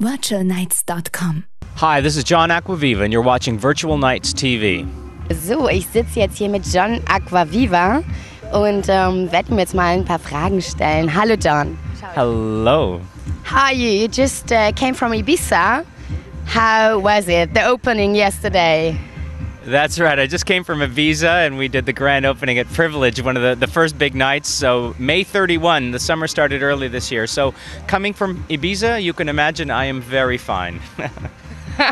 virtualnights.com. Hi, this is John Aquaviva and you're watching Virtual Nights TV. So, ich sitze jetzt hier mit John Aquaviva und werde ihm jetzt mal ein paar Fragen stellen. Hallo John. Hello. How are you? You just came from Ibiza. How was it, the opening yesterday? That's right, I just came from Ibiza and we did the grand opening at Privilege, one of the first big nights. So May 31, the summer started early this year. So coming from Ibiza, you can imagine I am very fine.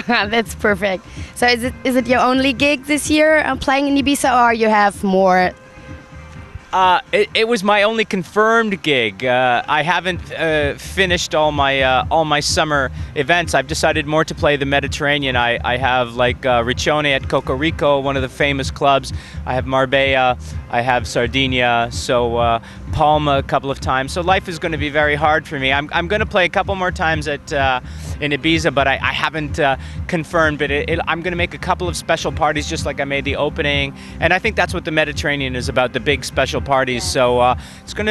That's perfect. So is it your only gig this year playing in Ibiza, or you have more? It was my only confirmed gig. I haven't finished all my summer events. I've decided more to play the Mediterranean. I have like Riccione at Cocorico, one of the famous clubs. I have Marbella. I have Sardinia. So Palma a couple of times. So life is going to be very hard for me. I'm going to play a couple more times at in Ibiza, but I haven't confirmed. But I'm going to make a couple of special parties, just like I made the opening. And I think that's what the Mediterranean is about, the big special parties. So it's going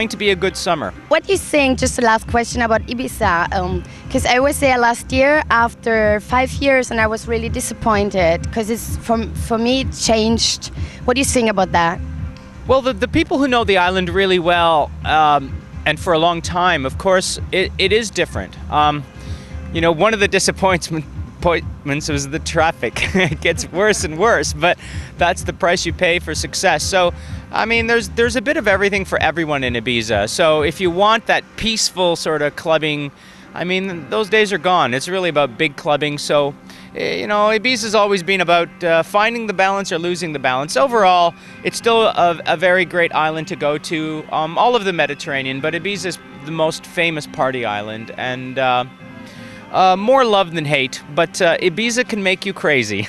to be a good summer. What do you think, just the last question about Ibiza, because I was there last year after 5 years and I was really disappointed because it's for me it changed. What do you think about that? Well, the people who know the island really well and for a long time, of course, it is different. You know, one of the disappointments was the traffic. It gets worse and worse, but that's the price you pay for success. So, I mean, there's a bit of everything for everyone in Ibiza. So if you want that peaceful sort of clubbing, I mean, those days are gone. It's really about big clubbing. So, you know, Ibiza's always been about finding the balance or losing the balance. Overall, it's still a very great island to go to, all of the Mediterranean, but Ibiza's the most famous party island, and more love than hate, but Ibiza can make you crazy.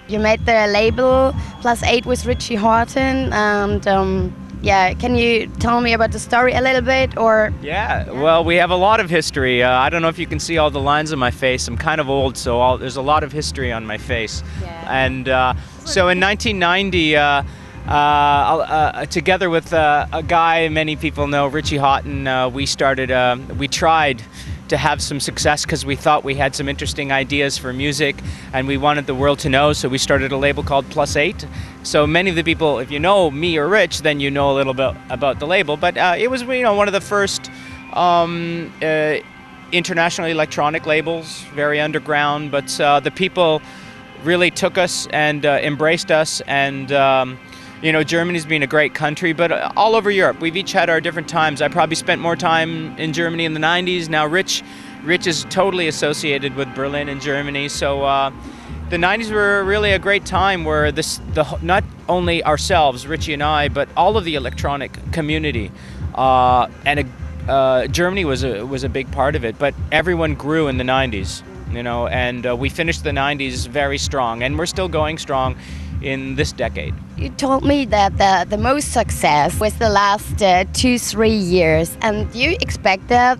You made the label +8 with Richie Horton, and yeah, can you tell me about the story a little bit, or? Yeah, well, we have a lot of history. I don't know if you can see all the lines on my face. I'm kind of old, so there's a lot of history on my face. Yeah. And so in 1990, together with a guy many people know, Richie Horton, we tried to have some success because we thought we had some interesting ideas for music and we wanted the world to know, so we started a label called +8. So many of the people, if you know me or Rich, then you know a little bit about the label, but it was, you know, one of the first international electronic labels, very underground, but the people really took us and embraced us, and you know, Germany's been a great country, but all over Europe, we've each had our different times. I probably spent more time in Germany in the 90s. Now Rich is totally associated with Berlin and Germany. So the 90s were really a great time where not only ourselves, Richie and I, but all of the electronic community, and Germany was a big part of it, but everyone grew in the 90s, you know, and we finished the 90s very strong, and we're still going strong in this decade. You told me that the most success was the last 2-3 years, and do you expect that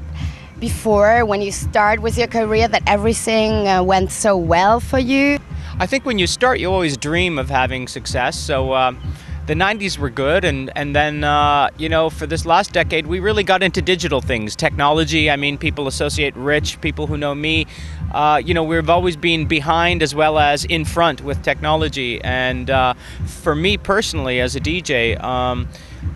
before, when you start with your career, that everything went so well for you? I think when you start, you always dream of having success. So the 90s were good, and then, you know, for this last decade, we really got into digital things, technology. I mean, people associate Rich, people who know me, you know, we've always been behind as well as in front with technology. And for me personally, as a DJ,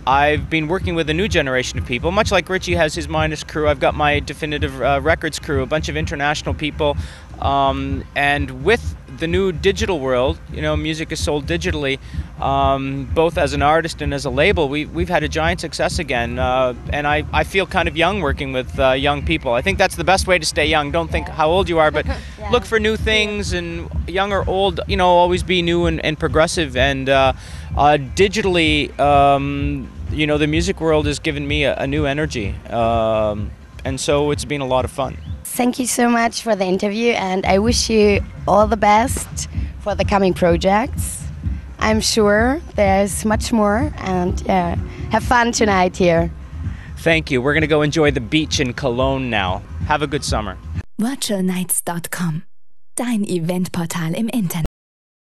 I've been working with a new generation of people, much like Richie has his Minus crew. I've got my Definitive Records crew, a bunch of international people, and with the new digital world, you know, music is sold digitally, both as an artist and as a label. We've had a giant success again, and I feel kind of young working with young people. I think that's the best way to stay young. Don't think how old you are, but yeah, look for new things, and young or old, you know, always be new and progressive. And digitally, you know, the music world has given me a new energy, and so it's been a lot of fun. Thank you so much for the interview, and I wish you all the best for the coming projects. I'm sure there's much more, and yeah, have fun tonight here. Thank you. We're going to go enjoy the beach in Cologne now. Have a good summer. virtualnights.com, dein Eventportal im Internet.